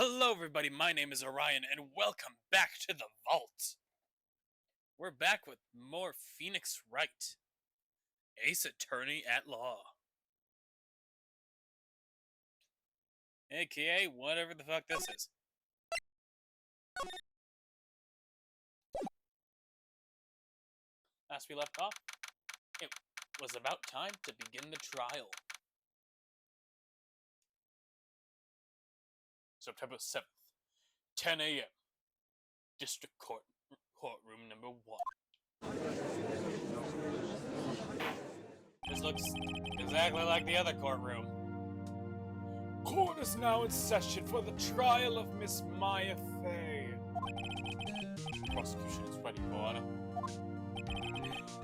Hello, everybody. My name is Orion, and welcome back to the Vault. We're back with more Phoenix Wright, Ace Attorney at Law, aka whatever the fuck this is. Last we left off, it was about time to begin the trial. September 7th, 10 a.m. District Courtroom number 1. This looks exactly like the other courtroom. Court is now in session for the trial of Miss Maya Fey. Prosecution is ready, Your Honor.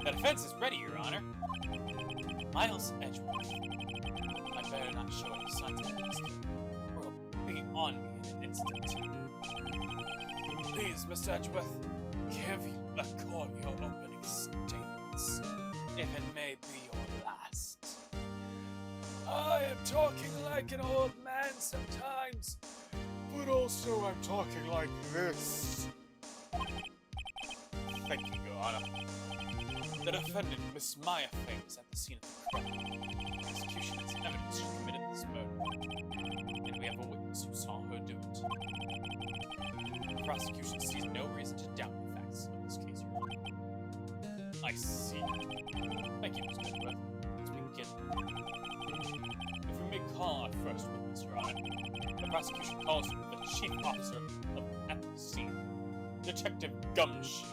The defense is ready, Your Honor. Miles Edgeworth. I better not show any signs of this. Or he'll be on me in an instant. Please, Mr. Edgeworth, give the court your opening statements, if it may be your last. I am talking like an old man sometimes, but also I'm talking like this. Thank you, Your Honor. The defendant, Miss Maya Fey, was at the scene of the crime. The prosecution has evidence she committed this murder, and we have a witness who saw her do it. The prosecution sees no reason to doubt the facts of this case, Your Honor. I see. Thank you, Mr. Edgeworth. Let's begin. If we may call our first witness, Your Honor, the prosecution calls the chief officer at the scene, Detective Gumshoe.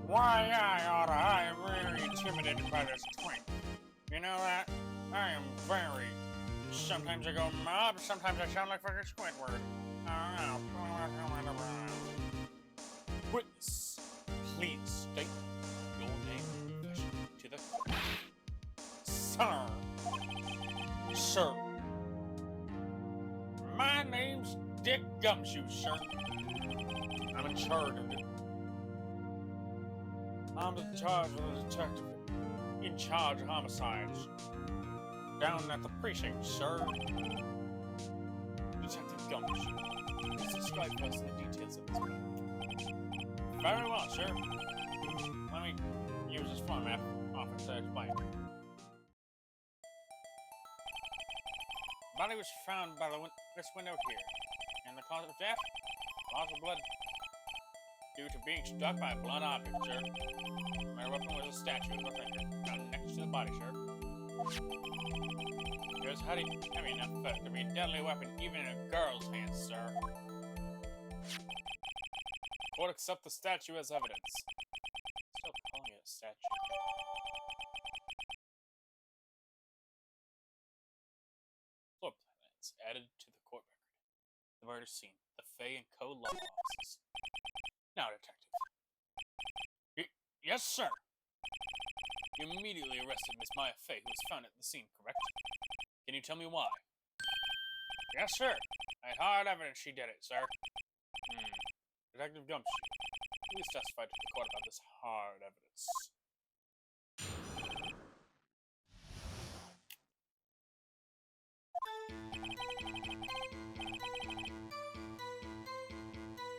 Why, I am really intimidated by this twink. You know that? I am very... Sometimes I go mob, sometimes I sound like fucking Squidward. Witness, please state your name and profession to the court. Sir. My name's Dick Gumshoe, sir. I'm in charge of it. I'm in charge of the detective in charge of homicides. Down at the precinct, sir. Detective Gumshoe, please describe to us the details of this matter. Very well, sir. Let me use this format often to explain. Body was found by this window here. And the cause of death? Loss of blood due to being struck by a blunt object, sir. My weapon was a statue of a finger found next to the body, sir. It was heavy enough to be a deadly weapon even in a girl's hands, sir. Court accept the statue as evidence. Still calling it a statue. Floor plans added to the court record. The murder scene, the Fay and Co. law offices. Now, detective. Yes, sir. You immediately arrested Miss Maya Fey, who was found at the scene, correct? Can you tell me why? Yes, sir. I had hard evidence she did it, sir. Detective Gumshoe, please testify to the court about this hard evidence.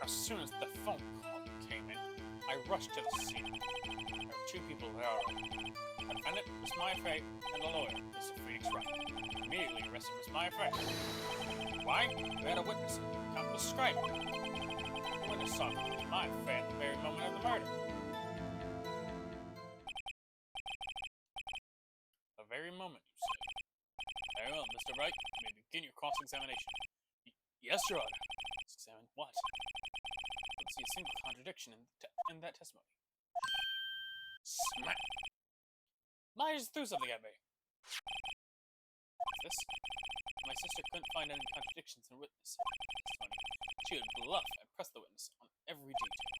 As soon as the phone call came in, I rushed to the scene. There were two people there already. The defendant, Miss Maya Fey, and the lawyer, Mr. Phoenix Wright. Immediately arrested Miss Maya Fey. Why? We had a witness who can't describe it. The witness saw Miss Maya Fey at the very moment of the murder. The very moment, you said. Very well, Mr. Wright. You may begin your cross-examination. Yes, Your Honor. Cross-examine what? Let's see a single contradiction in that testimony. Smack! Myers threw something at me. What's this? My sister couldn't find any contradictions in witness testimony. She would bluff and press the witness on every detail.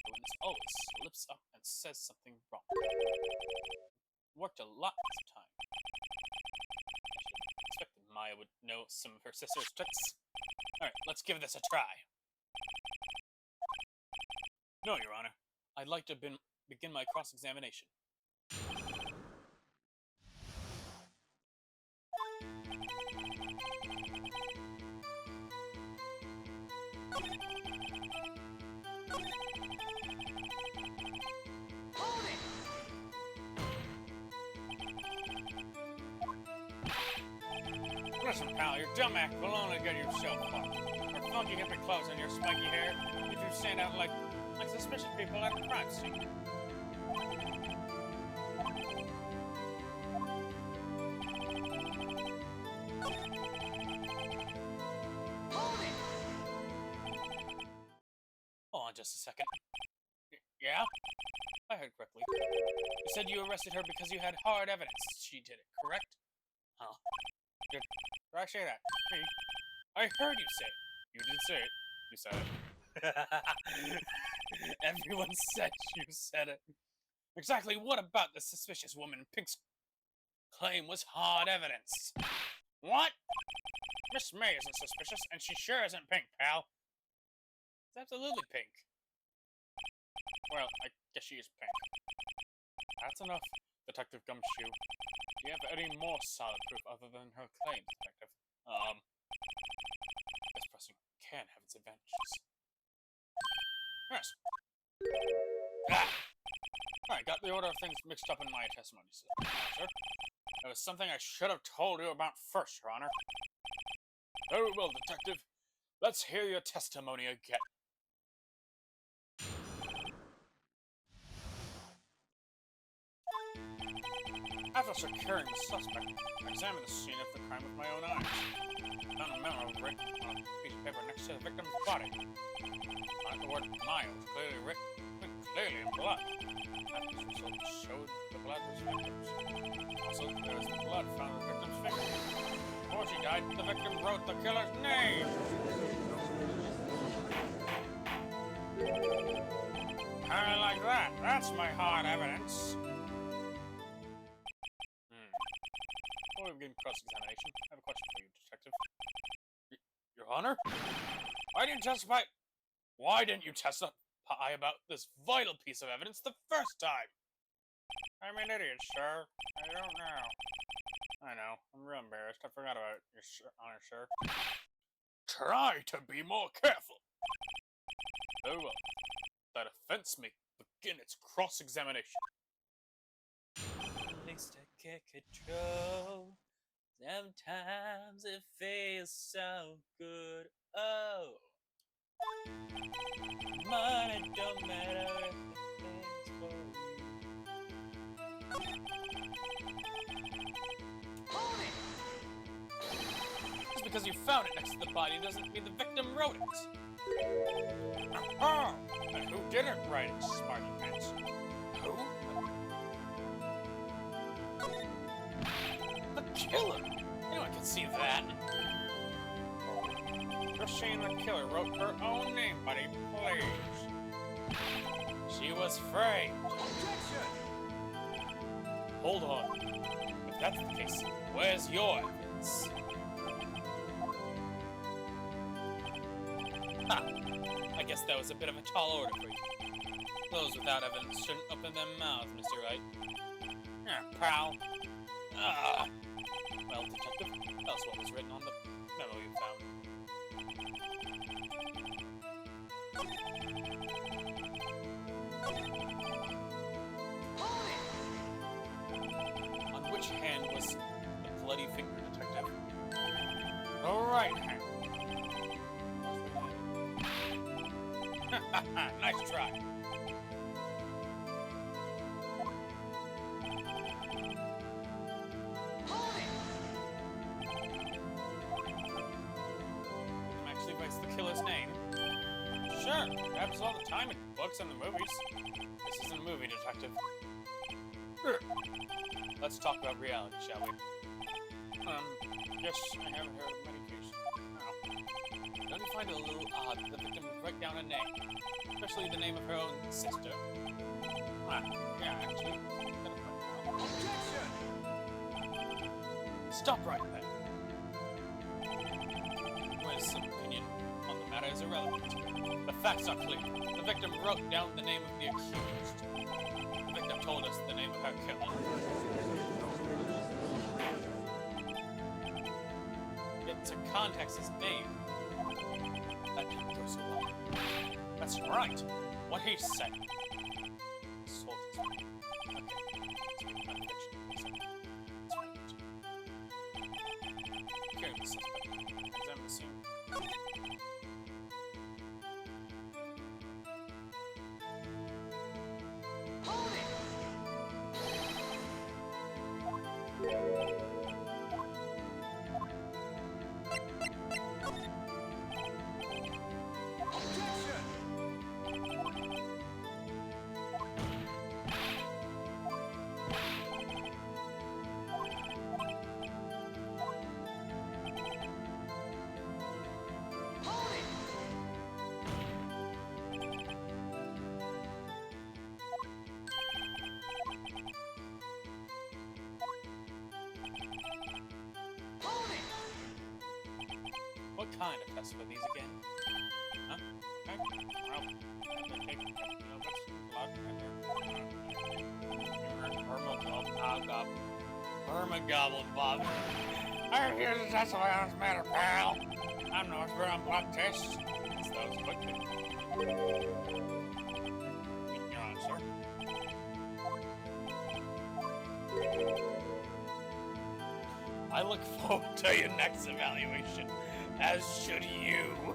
The witness always slips up and says something wrong. Worked a lot this time. I should expected Maya would know some of her sister's tricks. Alright, let's give this a try. No, Your Honor. I'd like to begin my cross-examination. Listen, pal, your dumb act will only get yourself fucked. Your funky hippie clothes and your spiky hair, you two stand out like suspicious people at a crime scene. Hold on just a second. Yeah? I heard correctly. You said you arrested her because you had hard evidence she did it, correct? Huh. Did I say that? Me? I heard you say it. You did say it. You said it. Everyone said you said it. Exactly what about the suspicious woman Pink's claim was hard evidence? What? Miss May isn't suspicious, and she sure isn't Pink, pal. It's absolutely Pink. Well, I guess she is Pink. That's enough, Detective Gumshoe. Do you have any more solid proof other than her claim, Detective? This pressing can have its advantages. Yes. Ah! I got the order of things mixed up in my testimony, sir. It was something I should have told you about first, Your Honor. Very well, Detective. Let's hear your testimony again. After securing the suspect, I examined the scene of the crime with my own eyes. I found a memo written on a piece of paper next to the victim's body. On it, the word "Miles" clearly written, clearly in blood. That result showed the blood was victim's. Also, there was blood found on the victim's finger. Before she died, the victim wrote the killer's name. How like that? That's my hard evidence. Before we begin cross-examination, I have a question for you, Detective. Your Honor? Why didn't you testify about this vital piece of evidence the first time? I'm an idiot, sir. I don't know. I know. I'm real embarrassed. I forgot about it, Your Honor, sir. Try to be more careful. Very well. That offense may begin its cross-examination. At least I get control. Sometimes it feels so good. Oh. Money don't matter if it's for you. Just because you found it next to the body doesn't mean the victim wrote it. Oh, and who didn't write it, smarty pants? Who? The killer! Anyone can see that. You're saying the killer wrote her own name, buddy, please. She was framed. Objection! Hold on. If that's the case, where's your evidence? Ha! I guess that was a bit of a tall order for you. Those without evidence shouldn't open their mouths, Mr. Wright. Yeah, pal. Well, Detective, tell us what was written on the memo you found. On which hand was the bloody finger, Detective? The right hand. Nice try. Actually writes the killer's name. Sure, it happens all the time in books and the movies. This isn't a movie, Detective. Let's talk about reality, shall we? Yes, I haven't heard of many cases. Don't you find it a little odd that the victim would write down a name? Especially the name of her own sister? Yeah, actually. Objection! Stop right there. Where's some opinion on the matter is irrelevant. The facts are clear. The victim wrote down the name of the accused. The victim told us the name of her killer. Yet to context his name. That didn't go so well. That's right. What he said. Sold his name. Okay. That's right. Examine the scene. What kind of tests were these again? Huh? Okay. Well, take Hermogoblin Bob. I'm here to test my honest matter, pal. I'm no expert on blood tests. It's those quickly. Your Honor, sir. I look forward to your next evaluation. As should you.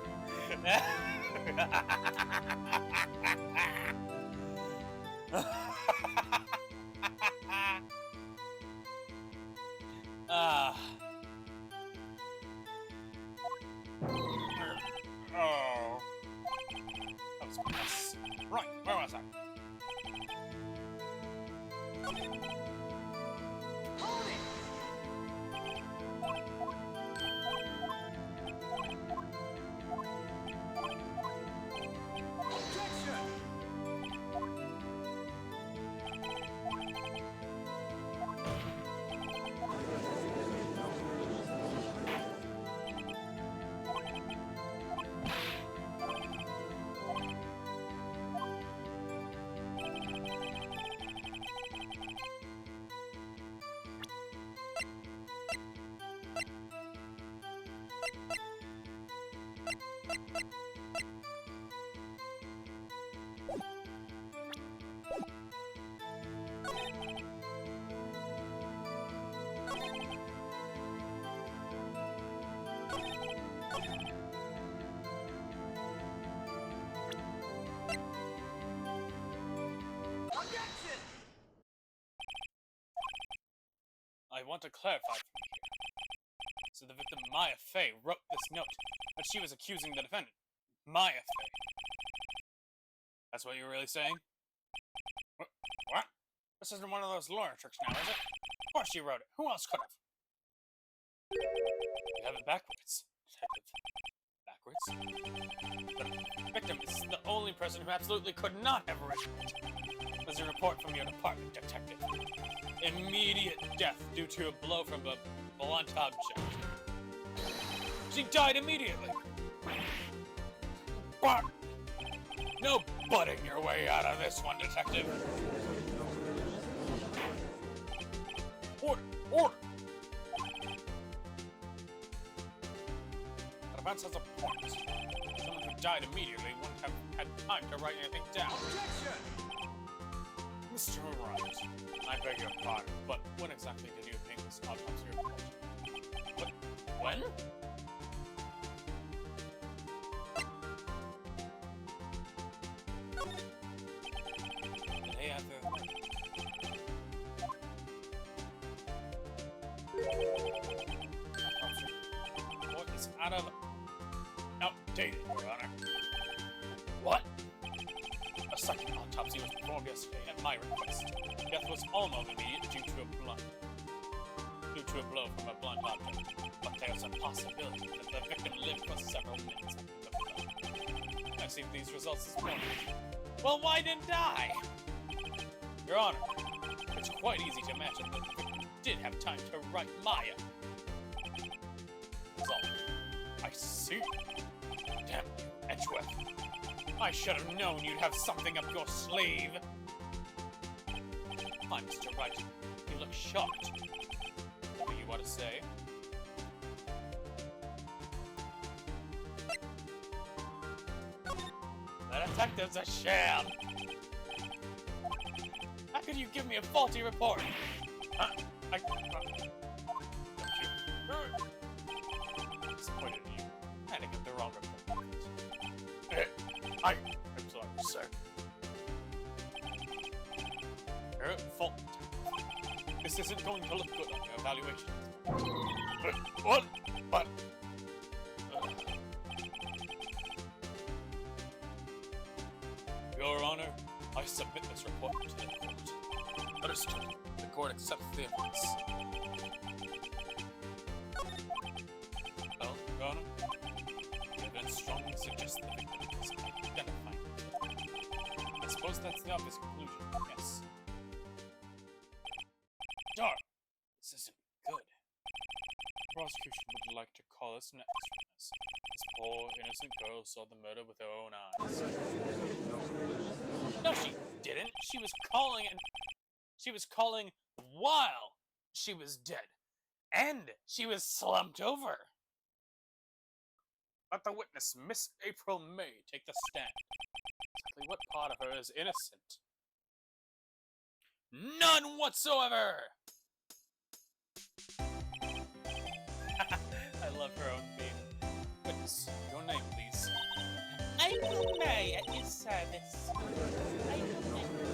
Oh. That was a mess. Right, where was I? I want to clarify from here. So the victim, Maya Fey, wrote this note, but she was accusing the defendant, Maya Fey. That's what you're really saying? What? This isn't one of those lawyer tricks now, is it? Of course she wrote it. Who else could have? You have it backwards, Detective. Backwards? The victim is the only person who absolutely could not have written it. There's a report from your department, Detective. Immediate death due to a blow from a blunt object. She died immediately! But no butting your way out of this one, Detective! Order! Order! The defense has a point. Someone who died immediately wouldn't have had time to write anything down. Objection! Mr. Wright, I beg your pardon, but when exactly did you obtain this autopsy report? What? When? The day after. Autopsy report is outdated, Your Honor. What? A second autopsy was performed yesterday at my request. Death was almost immediate due to a blow from a blunt object. But there's a possibility that the victim lived for several minutes after the blow. I received these results this morning. Well, why didn't I? Your Honor, it's quite easy to imagine that the victim did have time to write Maya. That's all. I see. Damn you, Edgeworth. I should have known you'd have something up your sleeve. Hi, Mr. Wright. You look shocked. What do you want to say? detective's a sham! How could you give me a faulty report? Disappointed in you. I had to get the wrong report. I'm sorry, sir. You're at fault. This isn't going to look good on your evaluation. What? But... Your Honor, I submit this report to the court. Understood. The court accepts the evidence. Well, Your Honor, the evidence strongly suggests the victim is identified. I suppose that's the obvious conclusion, yes. Darn! This isn't good. The prosecution would like to call us next witness. This poor, innocent girl saw the murder with her own eyes. No, she didn't. She was calling while she was dead. And she was slumped over. Let the witness, Miss April May, take the stand. Exactly what part of her is innocent? None whatsoever! I love her own theme. Witness, your name, please. April May at your service. April May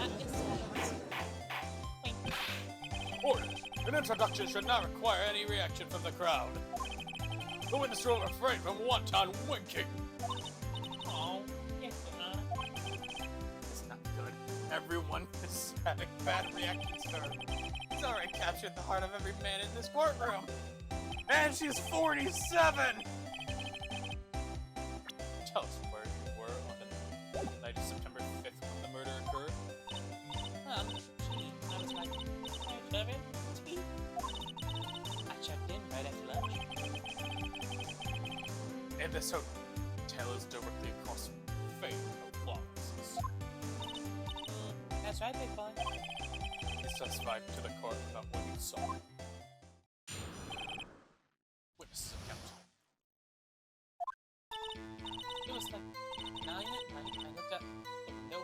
at your service. Order! An introduction should not require any reaction from the crowd. The witness will refrain from wanton winking. Oh, yes, It's not good. Everyone is having bad reactions to her. It's already captured the heart of every man in this courtroom. And she's 47! Tell us where you were on the night of September 5th when the murder occurred. I was like, I checked in right after lunch. And this hotel is directly across from Faye's offices. That's right, big boy. Please testify to the court about what you saw. Witness account. It was like 9 at night. I looked out the window,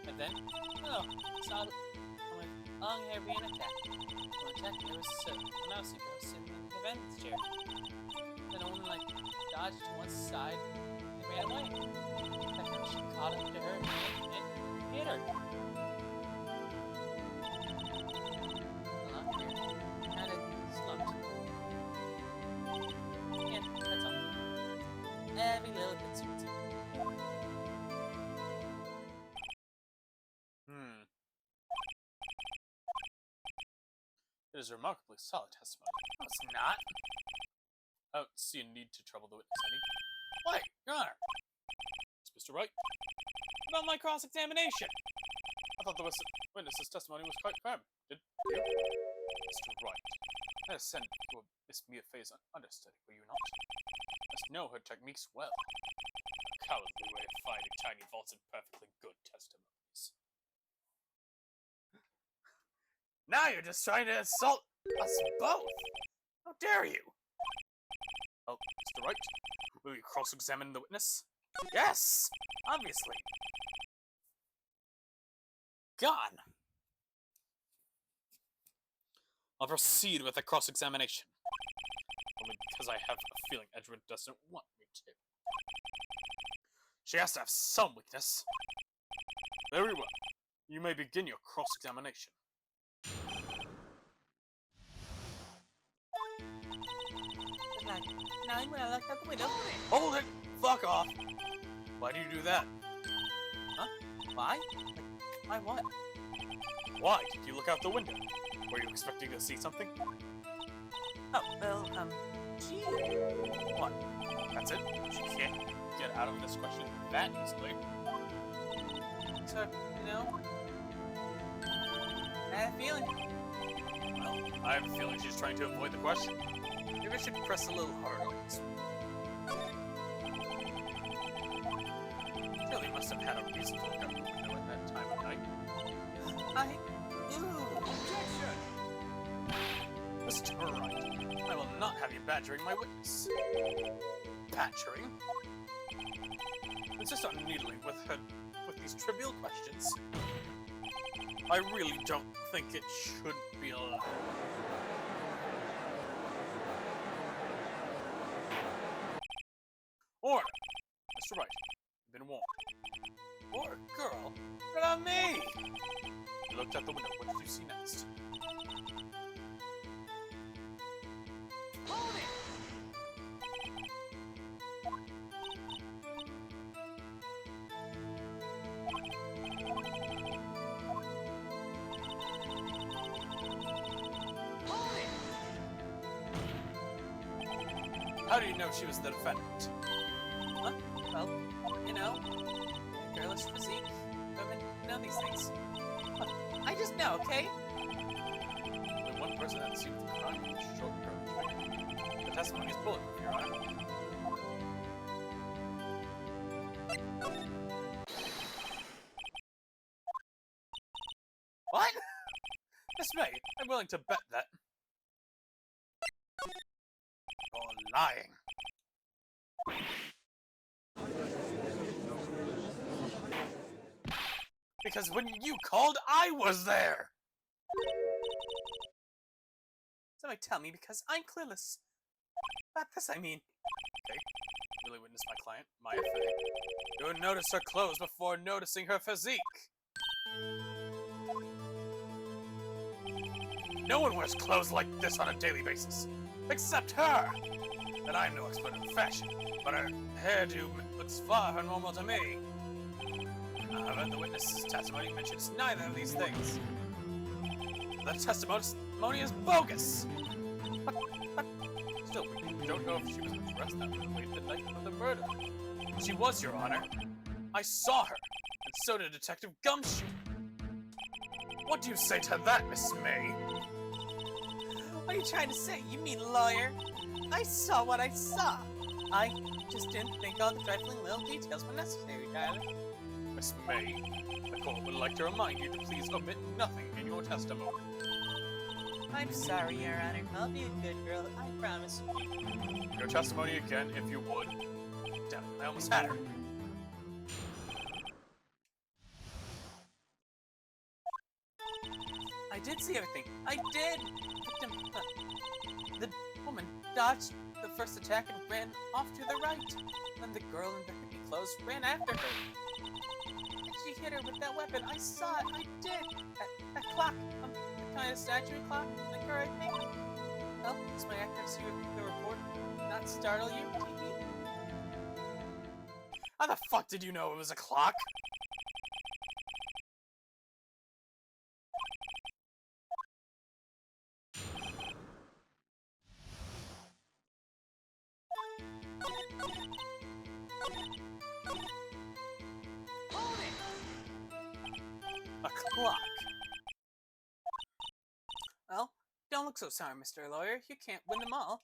and then, saw a long-haired being attacked. When attacked, there was a mousy girl sitting in the defendant's chair. Then a woman, dodged to one side and ran away. Then she caught up to her and hit her. Kind of slumped. Yeah, that's all. Every little bit's sweet. It is remarkably solid testimony. No, it's not. I don't see a need to trouble the witness any. Wait, Your Honor. It's Mr. Wright. About my cross-examination. I thought the witness's testimony was quite firm. Did you? Mr. Wright. That is sent to Miss Mia Faye's understudy, were you not? You must know her techniques well. A cowardly way of finding tiny faults in perfectly good testimonies. Now you're just trying to assault us both! How dare you! Oh, Mr. Wright, will you cross-examine the witness? Yes! Obviously! Gone! I'll proceed with the cross-examination. Only because I have a feeling Edward doesn't want me to. She has to have some weakness. Very well. You may begin your cross-examination. It was like 9 when I looked out the window. Hold it! Fuck off! Why do you do that? Huh? Why? Why what? Why did you look out the window? Were you expecting to see something? Oh, well, gee. What? That's it? She can't get out of this question that easily. So, I had a feeling. Well, I have a feeling she's trying to avoid the question. Maybe I should press a little harder on this one. Really must have had a reason to look out the window at that time of night. Objection! Mr. Wright, I will not have you badgering my witness. Badgering? insist on needling with these trivial questions. I really don't think it should be allowed. Order! Mr. Wright, you've been warned. Or girl, not me! You looked out the window. What did you see next? Hold it! Hold it! How do you know she was the defendant? Huh? Well, you know, girlish physique, women know these things. Huh, I just know, okay? Only one person at the scene of the crime was a short girl. The testimony is bulletproof, Your Honor. What? Miss May, I'm willing to bet that. You're lying. Because when you called, I was there! Somebody tell me because I'm clueless. About this, I mean. Okay, really witness my client, Maya Fey. You would notice her clothes before noticing her physique. No one wears clothes like this on a daily basis, except her. And I'm no expert in fashion, but her hairdo looks far from normal to me. However, the witness's testimony mentions neither of these things. The testimony is bogus! But still, we don't know if she was dressed that way the night of the murder. She was, Your Honor. I saw her, and so did Detective Gumshoe. What do you say to that, Miss May? What are you trying to say? You mean lawyer? I saw what I saw. I just didn't think all the trifling little details were necessary, darling. Miss May, the court would like to remind you to please omit nothing in your testimony. I'm sorry, Your Honor. I'll be a good girl. I promise. Your testimony again, if you would. Damn it, I almost had her. I did see everything. I did! Victim, the woman dodged the first attack and ran off to the right. Then the girl in burgundy clothes ran after her. She hit her with that weapon. I saw it. I did. That clock. The kind of statue clock. The girl, I think. Well, does my accuracy with the report not startle you? How the fuck did you know it was a clock? A clock. Well, don't look so sorry, Mr. Lawyer. You can't win them all.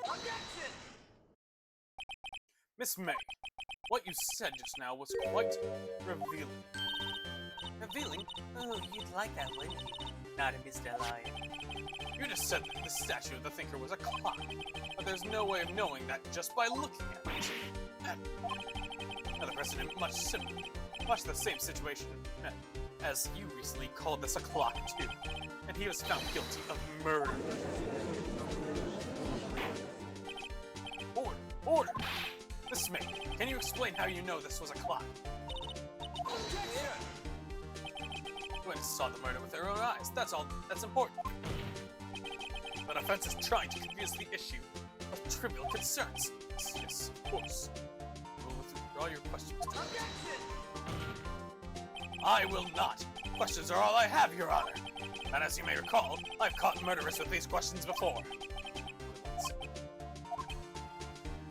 Objection! Miss May, what you said just now was quite revealing. Revealing? Oh, you'd like that, wouldn't you? Not a Mr. Lawyer. You just said that the statue of the thinker was a clock, but there's no way of knowing that just by looking at it. Another precedent much simpler, much the same situation as you recently called this a clock too, and he was found guilty of murder. Order! Miss May, can you explain how you know this was a clock? You went and saw the murder with her own eyes. That's all that's important. The defense is trying to confuse the issue of trivial concerns. Yes, of course. We'll withdraw your questions. I will not. Questions are all I have, Your Honor. And as you may recall, I've caught murderers with these questions before.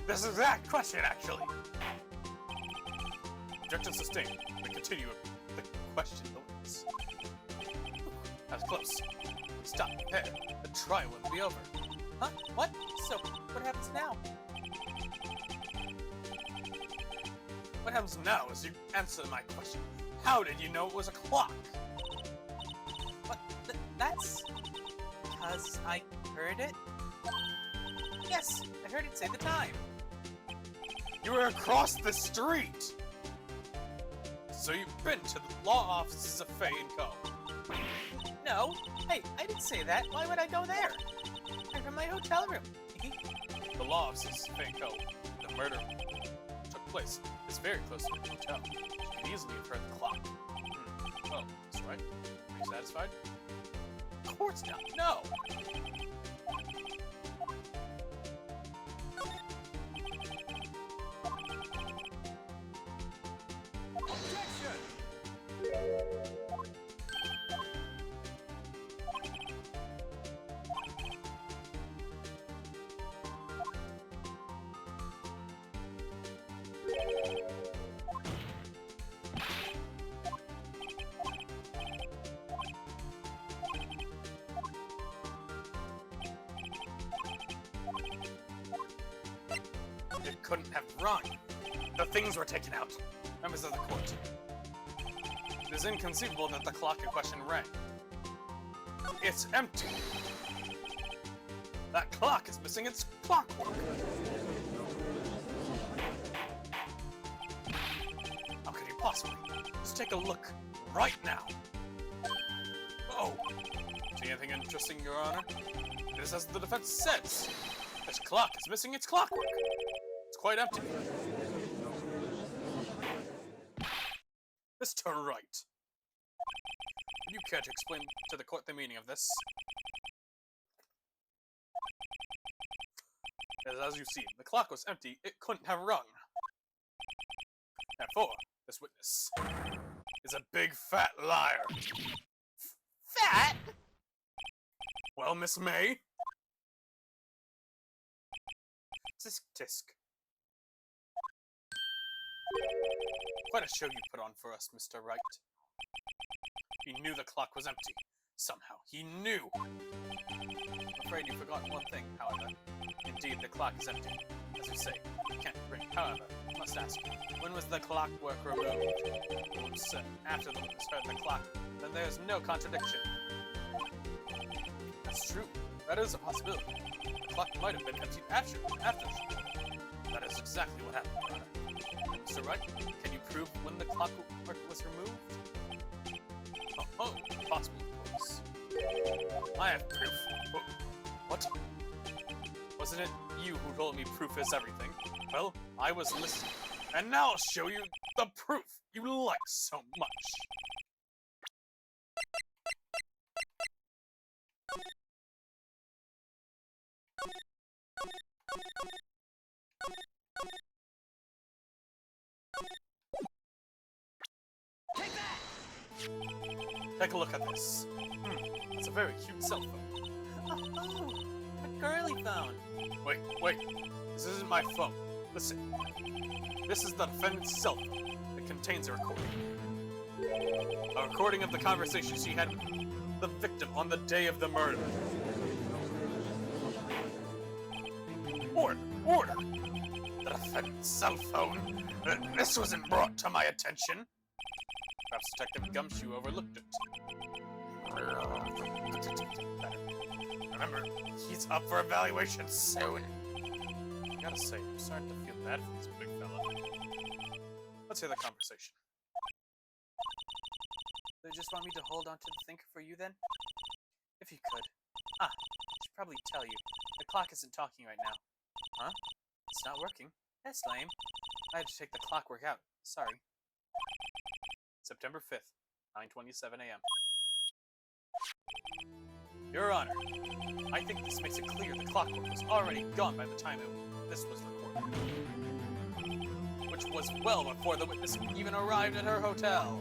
This exact question, actually. Objection sustained. We continue the question. That's close. Stop there. The trial will be over. Huh? What? So, what happens now? What happens now is you answer my question. How did you know it was a clock? What? That's... because I heard it? Yes, I heard it say the time. You were across the street! So you've been to the law offices of Faye & Co. No, hey, I didn't say that. Why would I go there? I'm from my hotel room. The law offices of Faye & Co. The murder took place. It's very close to the hotel. You can easily have heard the clock. Oh, that's right. Are you satisfied? Of course not. No. It couldn't have rung. The things were taken out. Members of the court. It is inconceivable that the clock in question rang. It's empty. That clock is missing its clockwork. How could he possibly? Just take a look right now. Oh, see anything interesting, Your Honor? It is as the defense says. This clock is missing its clockwork. It's quite empty. Mr. Wright, would you care to explain to the court the meaning of this? As you see, the clock was empty, it couldn't have rung. Therefore, this witness is a big fat liar. Fat? Well, Miss May? Tisk tisk. Quite a show you put on for us, Mr. Wright. He knew the clock was empty. Somehow, he knew! I'm afraid you've forgotten one thing, however. Indeed, the clock is empty. As you say, you can't bring. However, I must ask, when was the clockwork removed? Oops, after the witness heard the clock, then there's no contradiction. That's true. That is a possibility. The clock might have been emptied after she. That is exactly what happened, Your Honor. Mr. Wright, can you prove when the clockwork was removed? Oh, possible, of course. I have proof. What? Wasn't it you who told me proof is everything? Well, I was listening. And now I'll show you the proof you like so much. Take a look at this. It's a very cute cell phone. Oh, a girly phone. Wait. This isn't my phone. Listen. This is the defendant's cell phone. It contains a recording. A recording of the conversation she had with the victim on the day of the murder. Order! The defendant's cell phone. This wasn't brought to my attention. Perhaps Detective Gumshoe overlooked it. Remember, he's up for evaluation soon. I gotta say, I'm starting to feel bad for this big fella. Let's hear the conversation. They just want me to hold on to the thinker for you then? If you could. I should probably tell you. The clock isn't talking right now. Huh? It's not working. That's lame. I had to take the clockwork out. Sorry. September 5th, 9:27 a.m. Your Honor, I think this makes it clear the clockwork was already gone by the time this was recorded. Which was well before the witness even arrived at her hotel.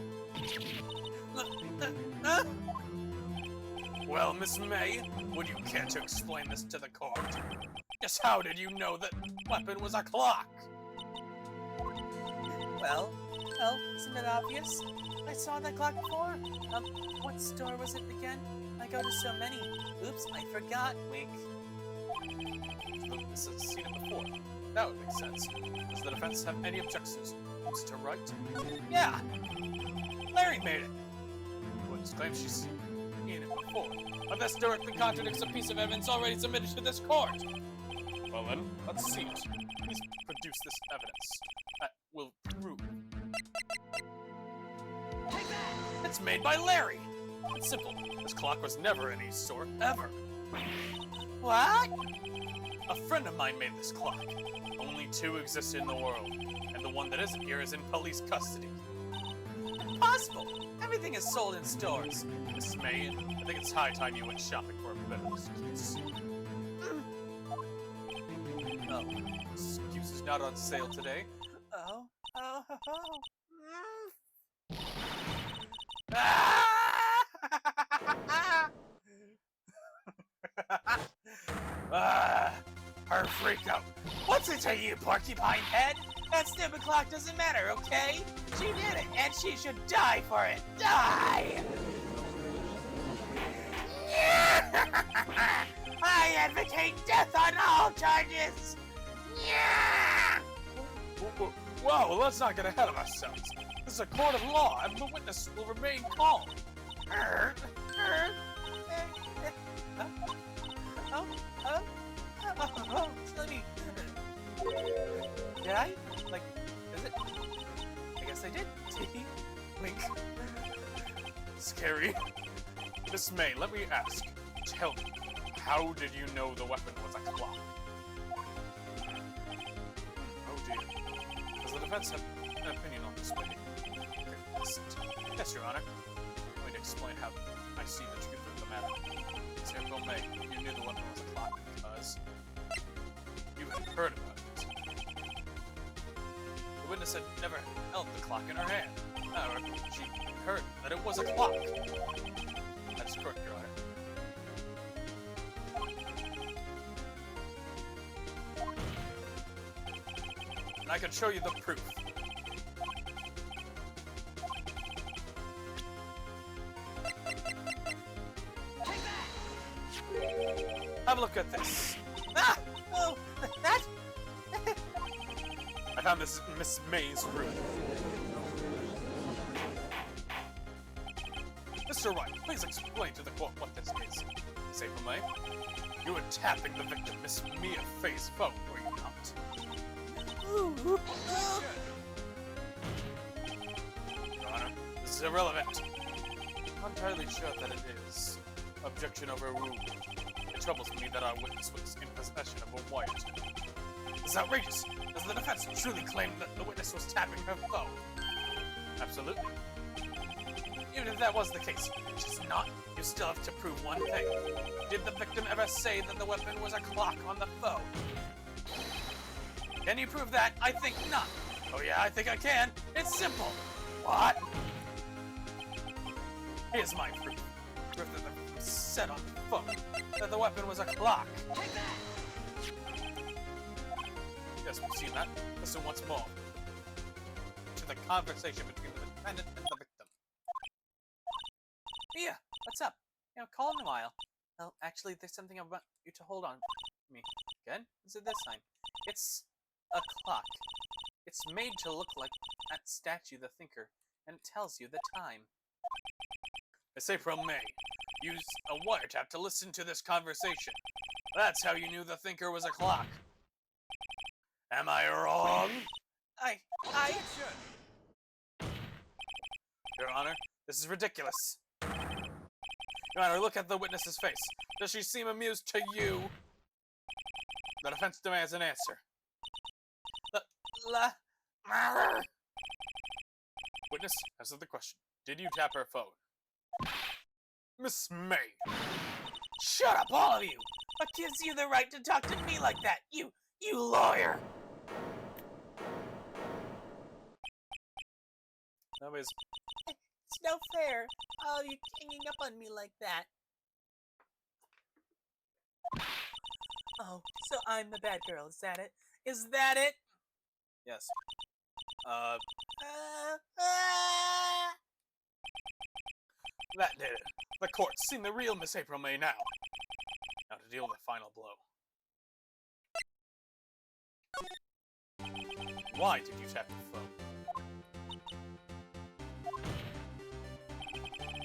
Well, Miss May, would you care to explain this to the court? Just how did you know that weapon was a clock? Well, isn't it obvious? I saw that clock before. What store was it again? I go to so many. Oops, I forgot. Wink. The witness has seen it before. That would make sense. Does the defense have any objections? Mr. Wright? Yeah. Larry made it. The witness claims she's in it before, but this directly contradicts a piece of evidence already submitted to this court. Well then, let's see it. Please produce this evidence. That will prove. It's made by Larry! It's simple. This clock was never any sort, ever. What? A friend of mine made this clock. Only 2 exist in the world, and the one that isn't here is in police custody. Impossible! Everything is sold in stores. Miss May, I think it's high time you went shopping for a better excuse. Oh, excuse is not on sale today. Oh. Her Freakout. What's it to you, porcupine head? That stupid clock doesn't matter, okay? She did it, and she should die for it. Die! I advocate death on all charges! Whoa, well, let's not get ahead of ourselves. This is a court of law, and the witness will remain calm. Let me... Did I? Like, is it? I guess I did. Wink. Scary. Miss May, let me ask. Tell me, how did you know the weapon was a clock? Oh dear. Does the defense have an opinion on this way? Okay, listen. Yes, Your Honor. I'm going to explain how I see the truth of the matter. Samuel May, you knew the weapon was a clock because you had heard about it. The witness had never held the clock in her hand. Or she heard that it was a clock. That is correct, Your Honor. And I can show you the proof. Have a look at this. Ah! Oh, that? I found this in Miss May's room. Mr. Wright, please explain to the court what this is. Say for May, you were tapping the victim, Miss Mia Faye's phone, were you not? Your Honor, this is irrelevant. I'm not entirely sure that it is. Objection overruled. It troubles me that our witness was in possession of a wiretap. This is outrageous! Does the defense truly claim that the witness was tapping her phone? Absolutely. Even if that was the case, which is not, you still have to prove one thing. Did the victim ever say that the weapon was a clock on the phone? Can you prove that? I think not. Oh yeah, I think I can. It's simple. What? Here's my proof. Proof that the victim said on the phone that the weapon was a clock. Yes, we've seen that. Listen once more to the conversation between the defendant and the victim. Mia, what's up? You know, call in a while. Well, actually, there's something I want you to hold on to me. Again? Is it this time? It's a clock. It's made to look like that statue, the Thinker, and it tells you the time. Miss April May, use a wiretap to listen to this conversation. That's how you knew the Thinker was a clock. Am I wrong? Objection! Your Honor, this is ridiculous. Your Honor, look at the witness's face. Does she seem amused to you? The defense demands an answer. Witness, answer the question. Did you tap her phone? Miss May. Shut up, all of you! What gives you the right to talk to me like that? You lawyer! Nobody's... It's no fair. Oh, you're ganging up on me like that. Oh, so I'm the bad girl, is that it? Is that it? Yes. That did it. The court's seen the real Miss April May now. Now to deal with the final blow. Why did you tap the phone?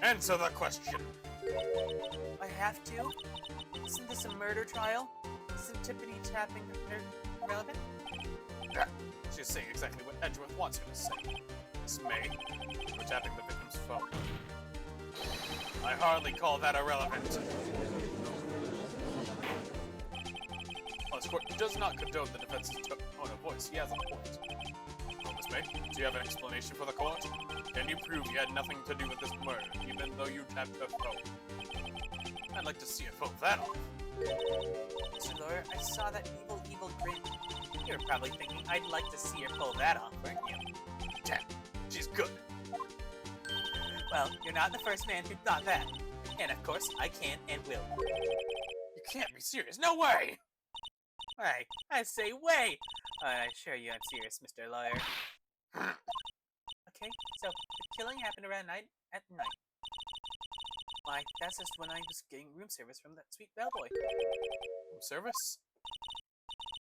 Answer the question. I have to? Isn't this a murder trial? Isn't tippity tapping relevant? Yeah, she's saying exactly what Edgeworth wants her to say. Miss May, we're tapping the victim's phone. I hardly call that irrelevant. While this court does not condone the defense's tone of voice, he has a point. Well, Miss May, do you have an explanation for the court? Can you prove you had nothing to do with this murder, even though you tapped her phone? I'd like to see her pull that off. Mr. Lawyer, I saw that evil grin. You're probably thinking I'd like to see her pull that off, weren't you? Damn, she's good. Well, you're not the first man who thought that. And of course, I can and will. You can't be serious. No way! Why, I say way! I assure you I'm serious, Mr. Lawyer. Okay, so the killing happened around at night. Why, that's just when I was getting room service from that sweet bellboy. Room service?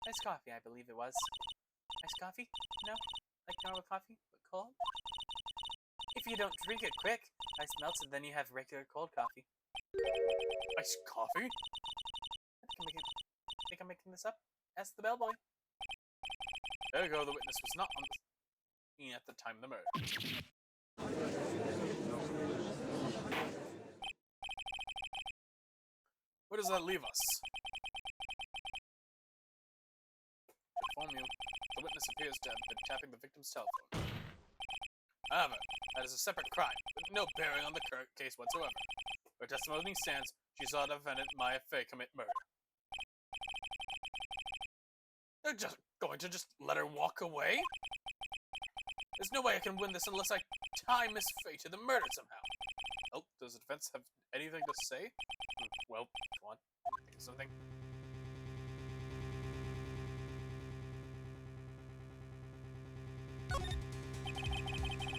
Iced coffee, I believe it was. Iced coffee? No? Like normal coffee, but cold? If you don't drink it quick, ice melts and then you have regular cold coffee. Iced coffee? I think I'm making this up. Ask the bellboy. There you go, the witness was not on the scene at the time of the murder. Where does that leave us? To inform you, the witness appears to have been tapping the victim's telephone. However, that is a separate crime, with no bearing on the current case whatsoever. Her testimony stands, she saw the defendant Maya Fey commit murder. They're just going to just let her walk away? There's no way I can win this unless I tie Miss Fey to the murder somehow. Oh, does the defense have anything to say? Well, go on. Think of something. The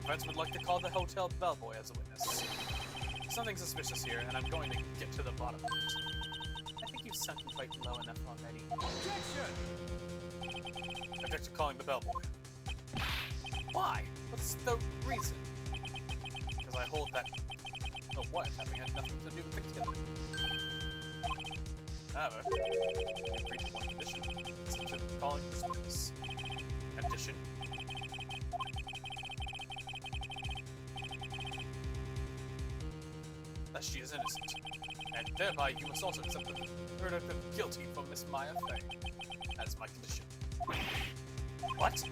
defense would like to call the hotel bellboy as a witness. Something suspicious here, and I'm going to get to the bottom of it. I think you've sunk quite low enough already. Objection! Object to calling the bellboy. Why? What's the reason? Because I hold that the wiretapping had nothing to do with the killing. However, we agreed to one condition. It's to calling this witness. Condition. That she is innocent. And thereby you must also accept the verdict of guilty for Miss Maya Fey. That is my condition. What?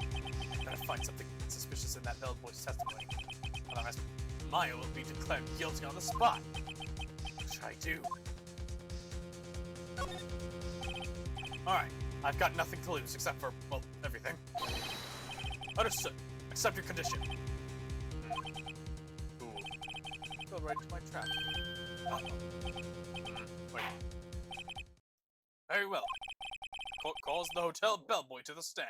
I better find something suspicious in that bellboy's testimony. Otherwise, Maya will be declared guilty on the spot. Which I do. Alright, I've got nothing to lose except for, well, everything. Understood. Accept your condition. Ooh. Go right into my trap. Wait. Very well. Court calls the hotel bellboy to the stand.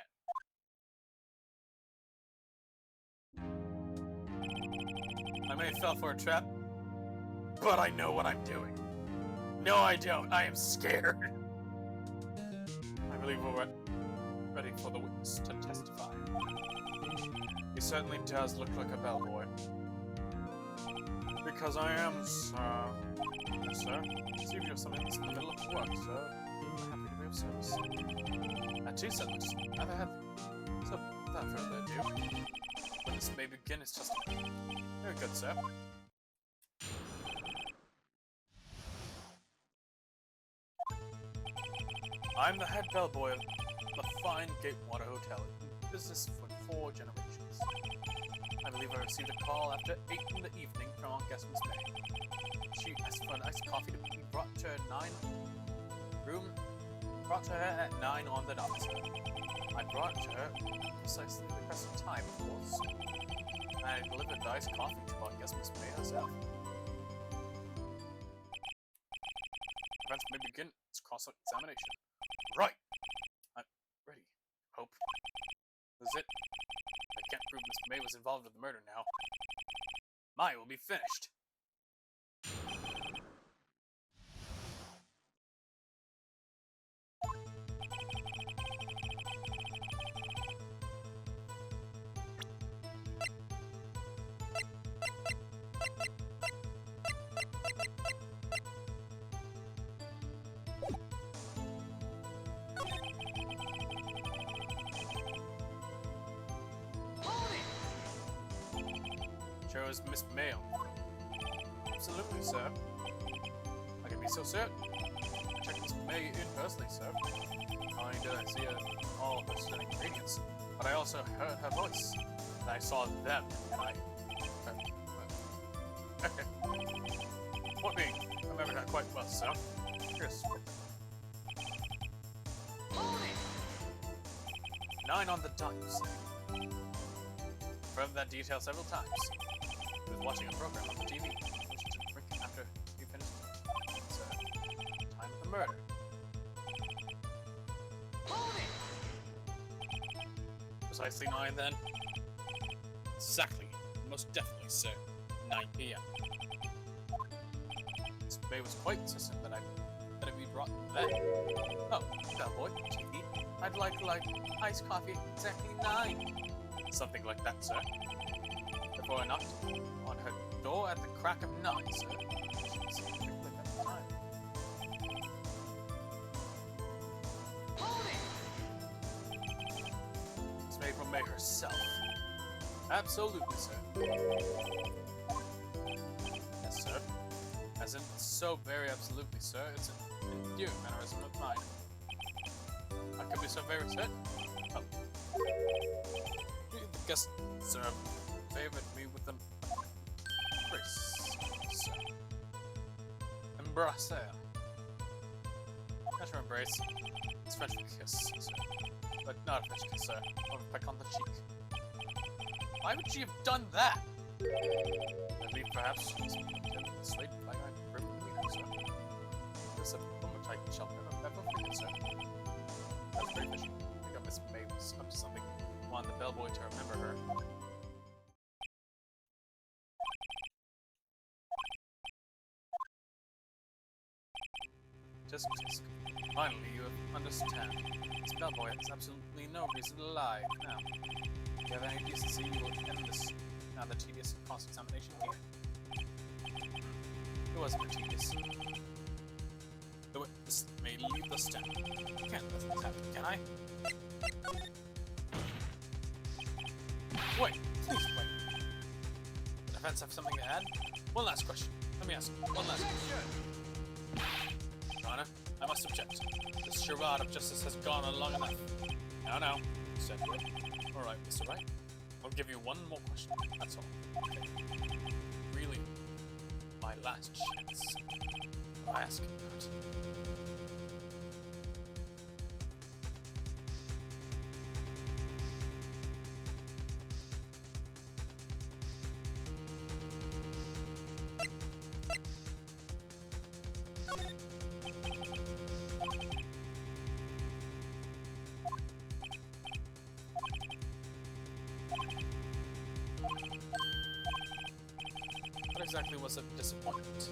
I may have fell for a trap, but I know what I'm doing. No, I don't. I am scared. I believe we're ready for the witness to testify. He certainly does look like a bellboy. Because I am, sir. Yes, sir. See if you have something that's in the middle of work, sir. I'm happy to be of service. That too, sir, looks rather heavy. So, without further ado, witness may begin his testimony. Very good, sir. I'm the head bellboy of the fine Gatewater Hotel, in business for 4 generations. I believe I received a call after 8 in the evening from our guest Miss May. She asked for an iced coffee to be brought to her brought to her at 9 on the dot. I brought it to her at precisely the requested time, of course. I delivered the iced coffee to our guest Miss May herself. Events may begin its cross-examination. Right! I'm ready. Hope. This is it. I can't prove Miss May was involved with the murder now. Maya will be finished. was Miss May on the phone. Absolutely, sir. I can be so certain. I checked Miss May in personally, sir. Not only did I see all of her stunning ingredients, but I also heard her voice. And I saw them, and I... What me? I remember that quite well, sir. Yes. 9 on the dot, you say? Confirmed that detail several times. He was watching a program on the TV. Listened to Freakout after he finished. It's time of the murder. Precisely 9 then? Exactly. Most definitely, sir. 9 p.m. Miss May was quite insistent that it be brought then. Oh, bellboy, TV. I'd like iced coffee exactly 9. Something like that, sir. Before I knocked on her door at the crack of 9, sir. She seemed to click at the time. Miss May from May herself. Absolutely, sir. Yes, sir. As in, so very absolutely, sir. It's an endearing mannerism of mine. I could be so very certain. Oh. The guest, sir, favored me with them. Embrace, sir. Embrasser. Not your embrace. It's French for kiss, sir. But not a French kiss, sir. Or a peck on the cheek. Why would she have done that? I believe perhaps she's persuaded by my perfect leader, sir. This a woman type shall never forget, sir. That's very fishy. I think Miss May was up to something. Wanted the bellboy to remember her. Just. Finally, you understand. This bellboy has absolutely no reason to lie. Now, if you have any decency, you will end this. Now, the tedious cross-examination here. It wasn't tedious. The witness may leave the stand. Can't let this happen, can I? Wait, please wait. The defense have something to add? One last question. Let me ask you. One last question. Your Honor, I must object. This charade of justice has gone on long enough. Now, said Wood. Alright, Mr. Wright. I'll give you one more question. That's all. Okay. Really, my last chance. I ask you that. What exactly was a disappointment?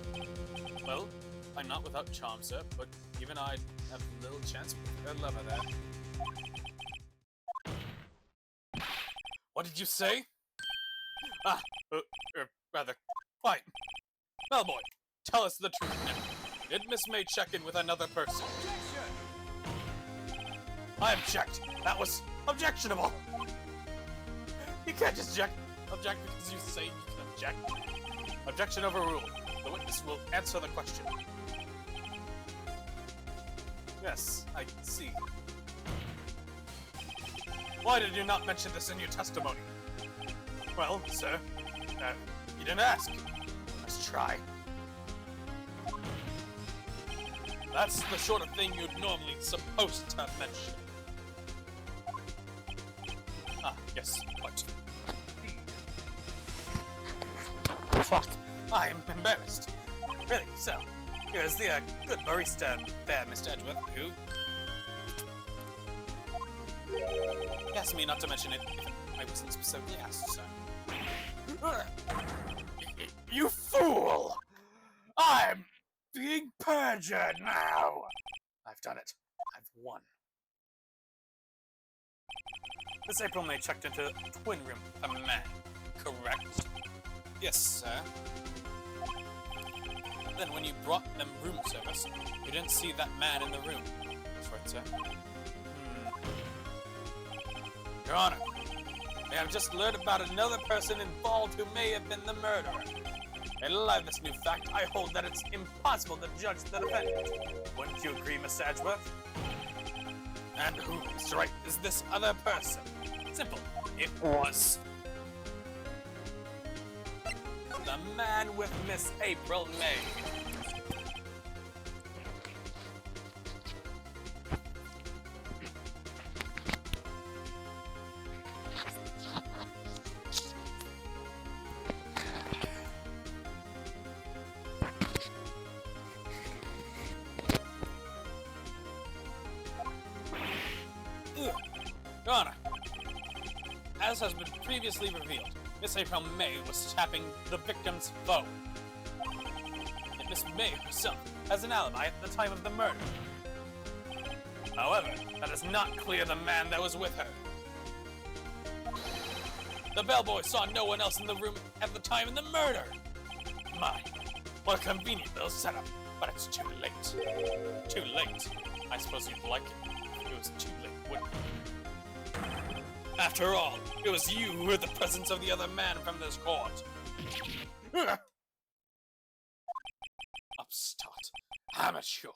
Well, I'm not without charm, sir, but even I'd have little chance with her lover there. What did you say? Rather, quiet. Bellboy, tell us the truth now. Did Miss May check in with another person? Objection! I object! That was objectionable! You can't just object because you say you can object. Objection overruled. The witness will answer the question. Yes, I see. Why did you not mention this in your testimony? Well, sir, you didn't ask. Let's try. That's the sort of thing you'd normally supposed to mention. Ah, yes, quite. Fuck. I'm embarrassed. Really, so, here's the good barista there, Mr. Edgeworth, who asked me not to mention it if I wasn't specifically asked, sir. You fool! I'm being perjured now! I've done it. I've won. This April May checked into the twin room with a man, correct? Yes, sir. Then when you brought them room service, you didn't see that man in the room. That's right, sir. Your Honor, I have just learned about another person involved who may have been the murderer. In light of this new fact, I hold that it's impossible to judge the defendant. Wouldn't you agree, Mr. Edgeworth? And who, Mr. Wright, is this other person? Simple. It was the man with Miss April May. Your Honor, as has been previously revealed, Miss April May was tapping the victim's phone. And Miss May herself has an alibi at the time of the murder. However, that does not clear the man that was with her. The bellboy saw no one else in the room at the time of the murder. My, what a convenient little setup, but it's too late. Too late. I suppose you'd like it if it was too late, wouldn't it? After all, it was you who heard the presence of the other man from this court. Upstart. Amateur.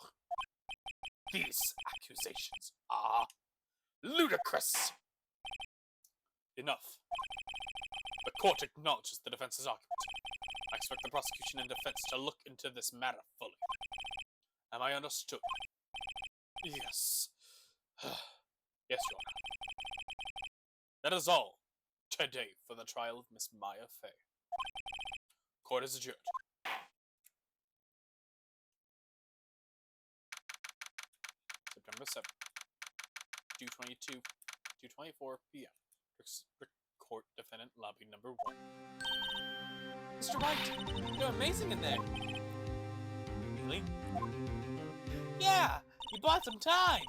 These accusations are ludicrous. Enough. The court acknowledges the defense's argument. I expect the prosecution and defense to look into this matter fully. Am I understood? Yes. Yes, Your Honor. That is all today for the trial of Miss Maya Fey. Court is adjourned. September 7th, 2:22, 2:24 p.m. Court Defendant Lobby Number 1. Mr. White, you're amazing in there. Really? Yeah, you bought some time.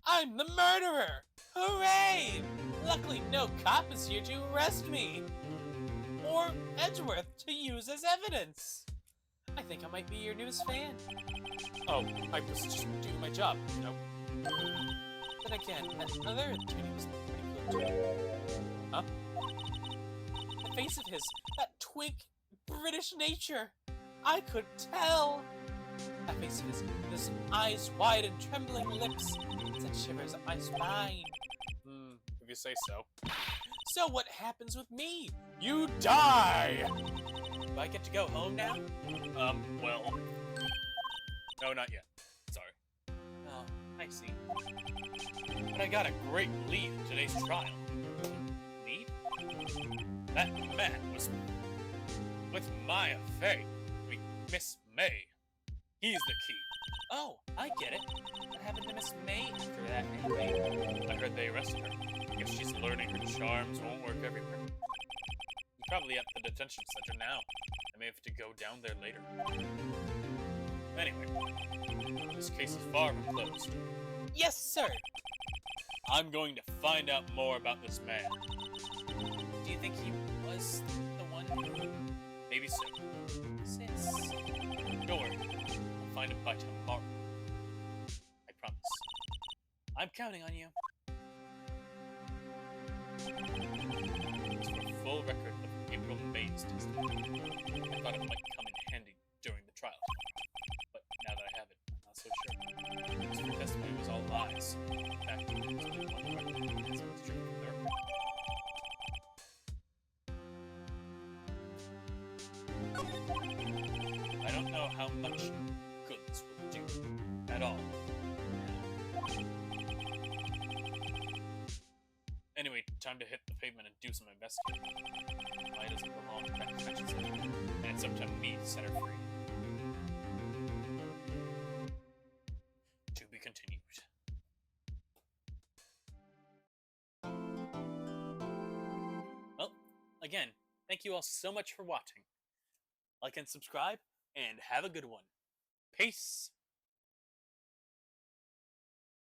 I'm the murderer. Hooray! Luckily, no cop is here to arrest me. Or Edgeworth to use as evidence. I think I might be your newest fan. Oh, I was just doing my job, you know. Then again, that other attorney was pretty cool too. Huh? The face of his, that twink, British nature. I could tell. That face of his, those eyes wide and trembling lips, sent shivers up my spine. If you say so. So what happens with me? You die! Do I get to go home now? Well... No, not yet. Sorry. Oh, I see. But I got a great lead in today's trial. Lead? That man was with Maya Fey. Miss May. He's the key. Oh, I get it. What happened to Miss May after that anyway? I heard they arrested her. Guess she's learning her charms won't work everywhere. She's probably at the detention center now. I may have to go down there later. Anyway, this case is far from closed. Yes, sir. I'm going to find out more about this man. Do you think he was the one who... Maybe so. Sis. Don't worry. I'll find him by tomorrow. I promise. I'm counting on you. It's for a full record of April May's testimony. I thought it might come in handy during the trial. But now that I have it, I'm not so sure. Her testimony was all lies. In fact, it was only one part that was true from there. I don't know how much good this will do at all. Anyway, time to hit the pavement and do some investigating. Why doesn't belong to that detention center? And it's up to me to set her free. To be continued. Well, again, thank you all so much for watching. Like and subscribe, and have a good one. Peace!